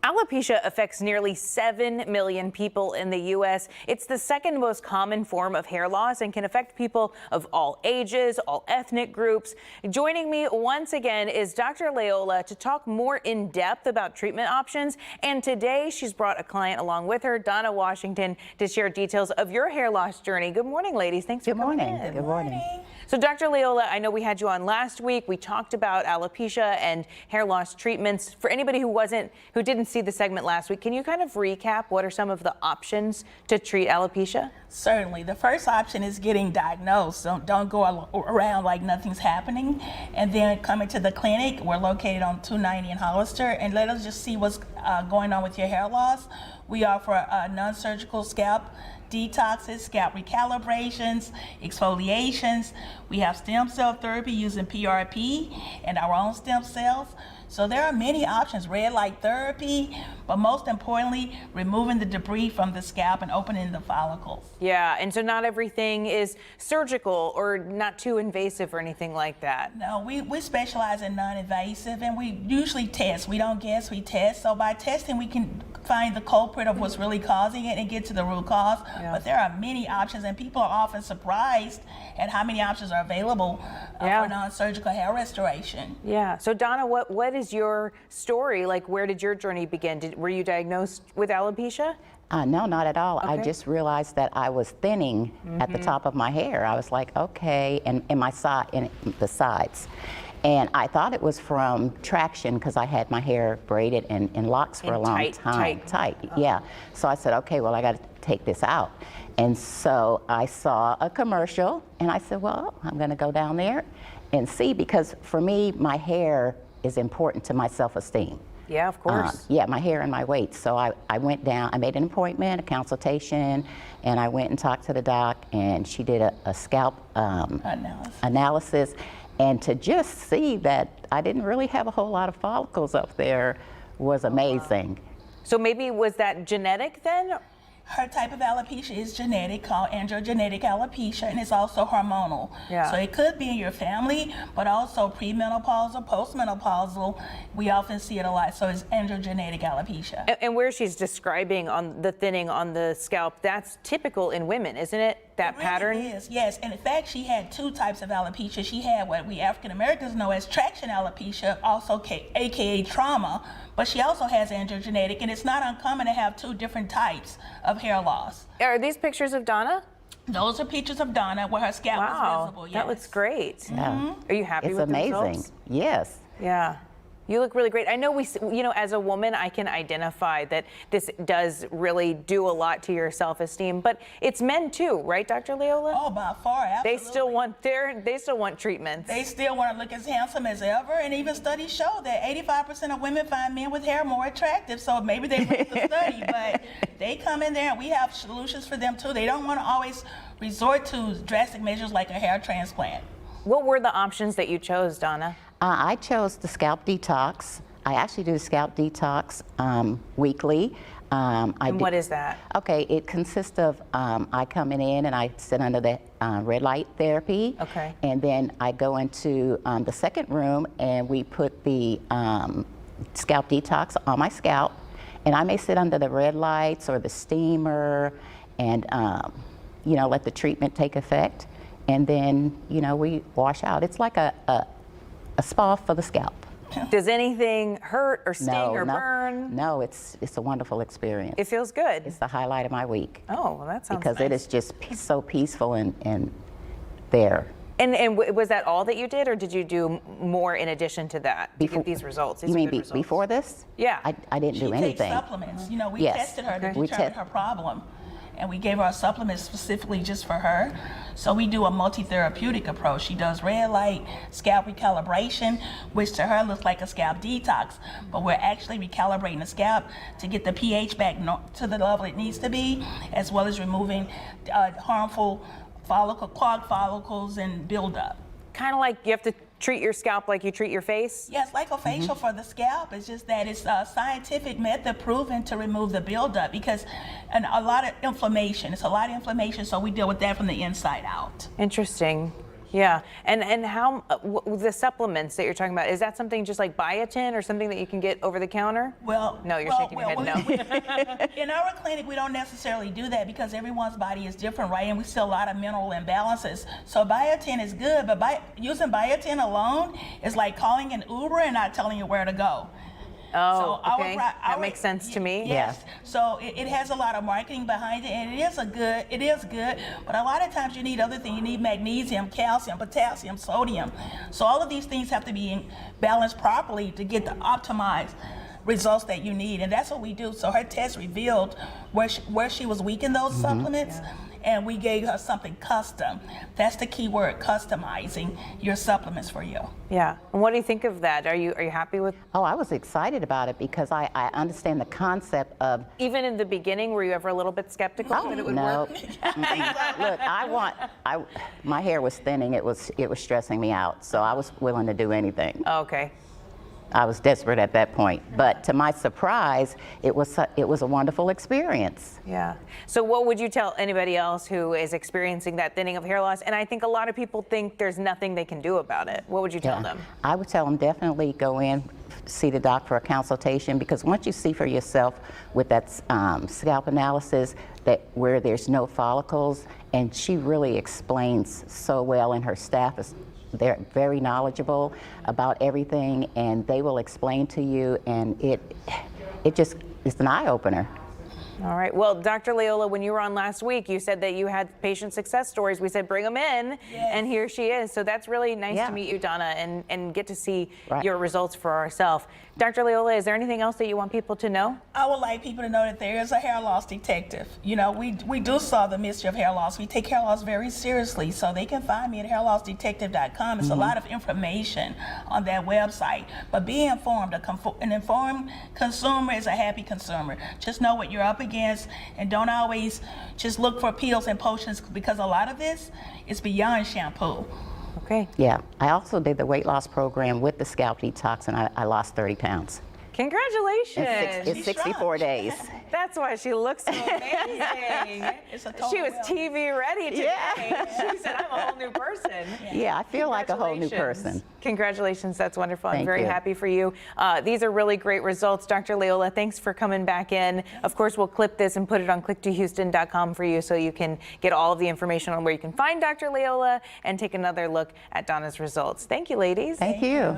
Alopecia affects nearly 7 million people in the U.S. It's the second most common form of hair loss and can affect people of all ages, all ethnic groups. Joining me once again is Dr. Leola to talk more in depth about treatment options. And today she's brought a client along with her, Donna Washington, to share details of your hair loss journey. Good morning, ladies. Thanks for coming in. Good morning. So Dr. Leola, I know we had you on last week. We talked about alopecia and hair loss treatments. For anybody who didn't see the segment last week, can you kind of recap what are some of the options to treat alopecia? Certainly. The first option is getting diagnosed. So don't go around like nothing's happening. And then coming to the clinic. We're located on 290 in Hollister, and let us just see what's going on with your hair loss. We offer non-surgical scalp detoxes, scalp recalibrations, exfoliations. We have stem cell therapy using PRP and our own stem cells. So there are many options, red light therapy, but most importantly, removing the debris from the scalp and opening the follicles. Yeah, and so not everything is surgical or not too invasive or anything like that. No, we specialize in non-invasive, and we usually test. We don't guess, we test. So by testing, we can find the culprit of what's really causing it and get to the root cause. Yeah. But there are many options, and people are often surprised at how many options are available for non-surgical hair restoration. Yeah, so Donna, what is your story? Like, where did your journey begin? Were you diagnosed with alopecia? No, not at all. Okay. I just realized that I was thinning at the top of my hair. I was like, okay, and in the sides. And I thought it was from traction because I had my hair braided in locks for a long time. Tight, yeah. So I said, okay, well, I got to take this out. And so I saw a commercial, and I said, well, I'm going to go down there and see, because for me, my hair is important to my self-esteem. Yeah, of course. Yeah, my hair and my weight. So I went down, I made an appointment, a consultation, and I went and talked to the doc, and she did a scalp analysis. And to just see that I didn't really have a whole lot of follicles up there was amazing. Wow. So maybe was that genetic then? Her type of alopecia is genetic, called androgenetic alopecia, and it's also hormonal. Yeah. So it could be in your family, but also premenopausal, postmenopausal. We often see it a lot. So it's androgenetic alopecia. And where she's describing on the thinning on the scalp, that's typical in women, isn't it? That pattern? It is, yes. And in fact, she had two types of alopecia. She had what we African Americans know as traction alopecia, also aka trauma, but she also has androgenetic, and it's not uncommon to have two different types of hair loss. Are these pictures of Donna? Those are pictures of Donna where her scalp is visible. Yes. That looks great. Yeah. Are you happy with the results? It's amazing. Yes. Yeah. You look really great. I know as a woman, I can identify that this does really do a lot to your self-esteem, but it's men too, right, Dr. Leola? Oh, by far, absolutely. They still want treatments. They still want to look as handsome as ever, and even studies show that 85% of women find men with hair more attractive, so maybe they read the study, but they come in there and we have solutions for them too. They don't want to always resort to drastic measures like a hair transplant. What were the options that you chose, Donna? I chose the scalp detox. I actually do the scalp detox weekly. And what is that? Okay, it consists of I come in and I sit under the red light therapy. Okay. And then I go into the second room and we put the scalp detox on my scalp. And I may sit under the red lights or the steamer and let the treatment take effect. And then, we wash out. It's like a spa for the scalp. Does anything hurt or sting or burn? No, it's a wonderful experience. It feels good. It's the highlight of my week. Oh, well, that sounds because nice. It is just so peaceful and there. And was that all that you did, or did you do more in addition to that to get these results? You mean before this? Yeah. I didn't do anything. She takes supplements. We tested her to determine her problem. And we gave her a supplement specifically just for her. So we do a multi-therapeutic approach. She does red light, scalp recalibration, which to her looks like a scalp detox, but we're actually recalibrating the scalp to get the pH back to the level it needs to be, as well as removing harmful clogged follicles and buildup. Kind of like you have to treat your scalp like you treat your face? Yes, like a facial for the scalp. It's just that it's a scientific method proven to remove the buildup because a lot of inflammation. It's a lot of inflammation, so we deal with that from the inside out. Interesting. Yeah, and how the supplements that you're talking about, is that something just like biotin or something that you can get over the counter? Well, No, you're shaking your head no. In our clinic, we don't necessarily do that because everyone's body is different, right? And we see a lot of mineral imbalances. So biotin is good, but using biotin alone is like calling an Uber and not telling you where to go. Oh, So okay. That makes sense to me. Yes. So it has a lot of marketing behind it, and it is good. But a lot of times you need other things. You need magnesium, calcium, potassium, sodium. So all of these things have to be balanced properly to get the optimized results that you need, and that's what we do. So her test revealed where she was weak in those supplements. Yeah. And we gave her something custom. That's the key word, customizing your supplements for you. Yeah. And what do you think of that? Are you happy with? Oh, I was excited about it because I understand the concept of. Even in the beginning, were you ever a little bit skeptical that it would work? Look, my hair was thinning. It was stressing me out. So I was willing to do anything. Okay. I was desperate at that point, but to my surprise, it was a wonderful experience. Yeah. So what would you tell anybody else who is experiencing that thinning of hair loss? And I think a lot of people think there's nothing they can do about it. What would you tell them? I would tell them definitely go in, see the doc for a consultation, because once you see for yourself with that scalp analysis that where there's no follicles, and she really explains so well, and her staff is. They're very knowledgeable about everything, and they will explain to you, and it's an eye-opener. All right. Well, Dr. Leola, when you were on last week, you said that you had patient success stories. We said bring them in, and here she is. So that's really nice to meet you, Donna, and get to see your results for ourselves. Dr. Leola, is there anything else that you want people to know? I would like people to know that there is a hair loss detective. You know, we do solve the mystery of hair loss. We take hair loss very seriously, so they can find me at hairlossdetective.com. It's a lot of information on that website. But be informed. An informed consumer is a happy consumer. Just know what you're up against, and don't always just look for pills and potions, because a lot of this is beyond shampoo. Okay. Yeah, I also did the weight loss program with the scalp detox, and I lost 30 pounds. Congratulations. It's 64 days. That's why she looks so amazing. She was TV ready today. Yeah. She said, I'm a whole new person. Yeah, I feel like a whole new person. Congratulations. That's wonderful. I'm Thank very you. happy for you. These are really great results. Dr. Leola, thanks for coming back in. Of course, we'll clip this and put it on click2houston.com for you so you can get all of the information on where you can find Dr. Leola and take another look at Donna's results. Thank you, ladies. Thank you.